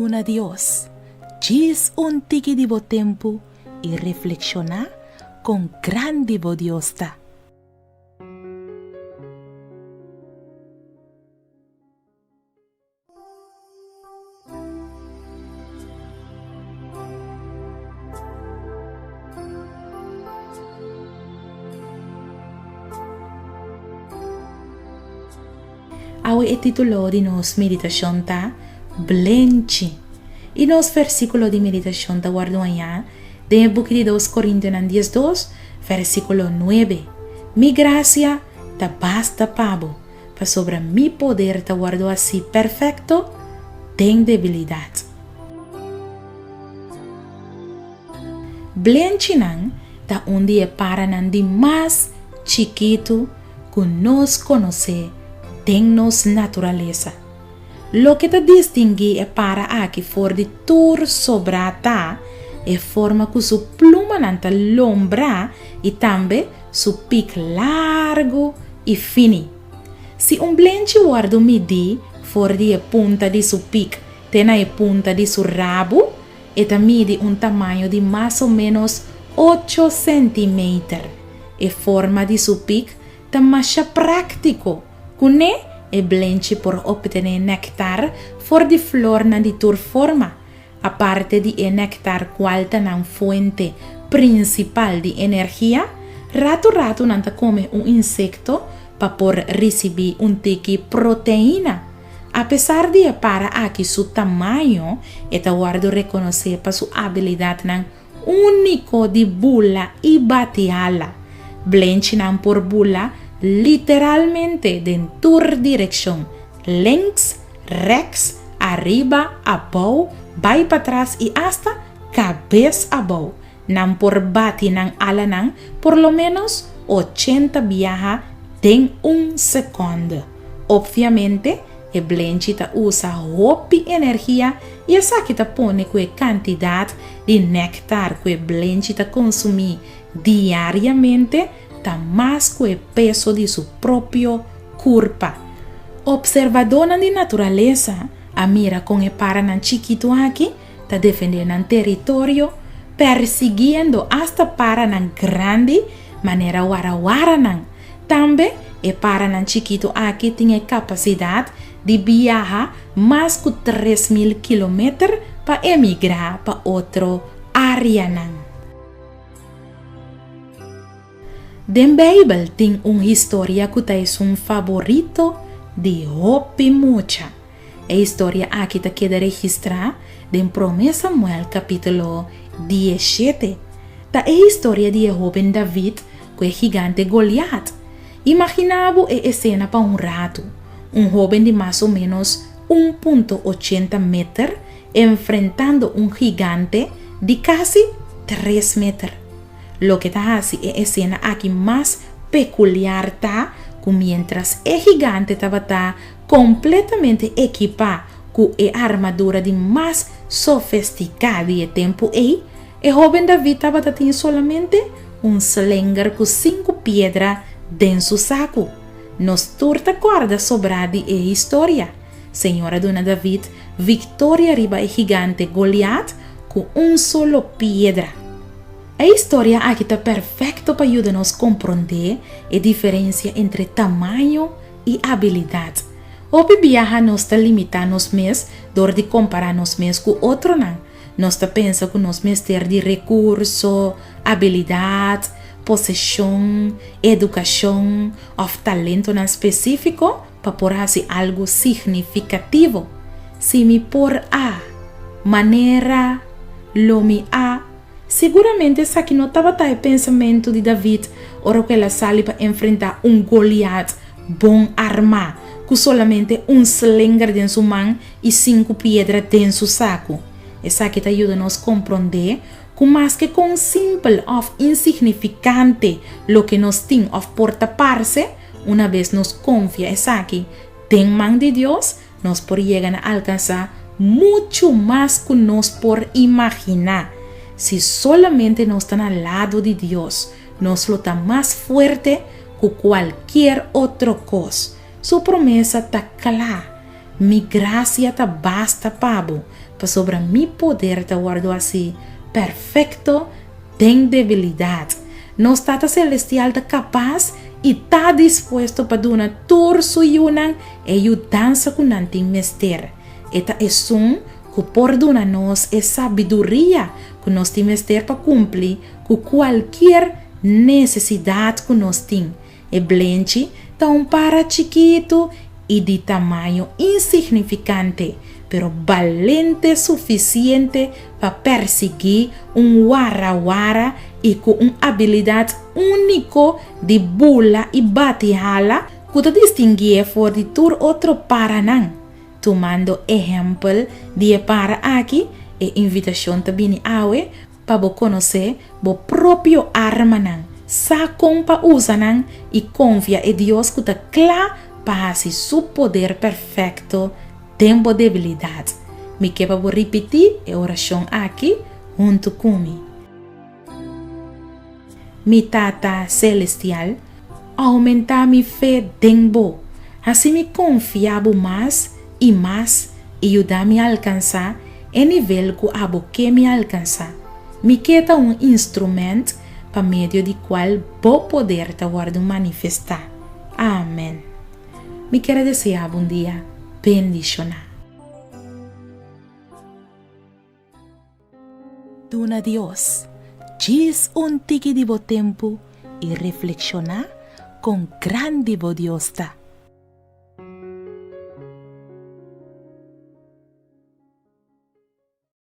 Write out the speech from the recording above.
una Dios. Diz un tiki divo tempo e reflexionar com grande bodiosta. Hoy el título de nos meditación ta Blenchi. Y nos versículo de meditación ta guardo allá de el book de 2 Corintios 12, versículo 9. Mi gracia ta basta pabo, para sobre mi poder ta guardo así perfecto, ten debilidad. Blenchi nan ta un día para nan di más chiquito que nos conoce. Tennos naturaleza. Lo que te distingue para aqui for de tur sobrata é forma que su pluma nanta lombra e também su pico largo e fini. Se blenchi guardo midi for de punta de su pico tem a punta de su rabo, eta mide tamanho de mais ou menos 8 cm. E forma de su pico tá mais prático. Cune e blenchi por obtener néctar for de flor na de tur forma. A parte de néctar qual tá na fuente principal de energia, rato nanta come insecto para por receber tiki proteína. Apesar de para aqui su tamanho, eta guardo reconocer para su habilidade nan único de bula e bateala. Blenchi nan por bula literalmente de tur dirección, links, rechts, arriba, abajo, vai para trás y hasta cabeça abajo. Nan por bati nan ala nan por lo menos 80 viaja en un segundo. Obviamente, el blenchi ta usa hopi energia y esa que ta pone que cantidad de néctar que blenchi ta consumir diariamente más que el peso de su propio cuerpo. Observadora de naturaleza, a mira con el paranan chiquito aquí, está defendiendo el territorio, persiguiendo hasta paranan grande, manera warawaranan. También el paranan chiquito aquí tiene capacidad de viajar más que 3.000 kilómetros para emigrar para otro área. Den Bible tem história que é favorito de Hopi mucha. A história aqui está queda registrada em 1 Samuel capítulo 17. Tá a história de jovem David com o gigante Goliat. Imaginava a cena para rato. Jovem de mais ou menos 1,80 metros enfrentando gigante de quase 3 metros. Lo que está así es escena aquí más peculiar ta, que mientras el gigante estaba completamente equipado con armadura de más sofisticada de tiempo el joven David estaba teniendo solamente un slinger con 5 piedras en su saco. Nos torta corda sobrada de historia. Señora Dona David, victoria arriba el gigante Goliat con un solo piedra. A história aqui está perfeito para ajudar-nos a compreender a diferença entre tamanho e habilidade. Hoje viaja nos está limitando-nos mesmos, dor de comparar-nos mesmos com outro não. Nós está pensando que nós mesmos ter de recurso, habilidade, possessão, educação ou talento específico para por assim algo significativo. Se me por a maneira, lo me a seguramente essa aqui não estava o pensamento de David, ora que ela sale para enfrentar Goliat bom armado, com solamente slinger em sua mão e 5 pedras em seu saco. Essa aqui te ajuda a nos compreender que mais que com simples ou insignificante lo que nos tem ou por tapar-se, uma vez nos confia essa aqui, tem mão de Deus, nós por chegar a alcançar muito mais que nós por imaginar. Si solamente nos están al lado de Dios, nos lo está más fuerte que cualquier otra cosa. Su promesa está clara. Mi gracia te basta, pabo, para sobre mi poder te guardo assim, perfecto, tem debilidade. Nos Tata Celestial está capaz e está disposto para dar todo suyunan e dança com nanti mester. Eta é que perdona-nos e sabedoria que nós temos para cumprir com qualquer necessidade que nós temos. E blente está para chiquito e de tamanho insignificante, pero valente suficiente para perseguir wara e com uma habilidade única de bula e batehala que te distingue for de tur outro para não. Tomando exemplo de para aqui e invitação também awe para você conhecer o próprio arma não. Sacam para usar não e confia em Deus que está claro para seu poder perfeito. Tempo de debilidade. Me quer para repetir a oração aqui junto comigo. Mi Tata Celestial, aumenta mi fé denbo. Assim me confiabo mais e ajuda-me a alcançar o nível que abo que me alcançar. Me quer instrumento para meio de qual vou poder te guardar manifestar. Amém. Me quero desejar bom dia. Bendicionar. Dona Dios, diz tiki de tempo e reflexionar com grande bodiosta.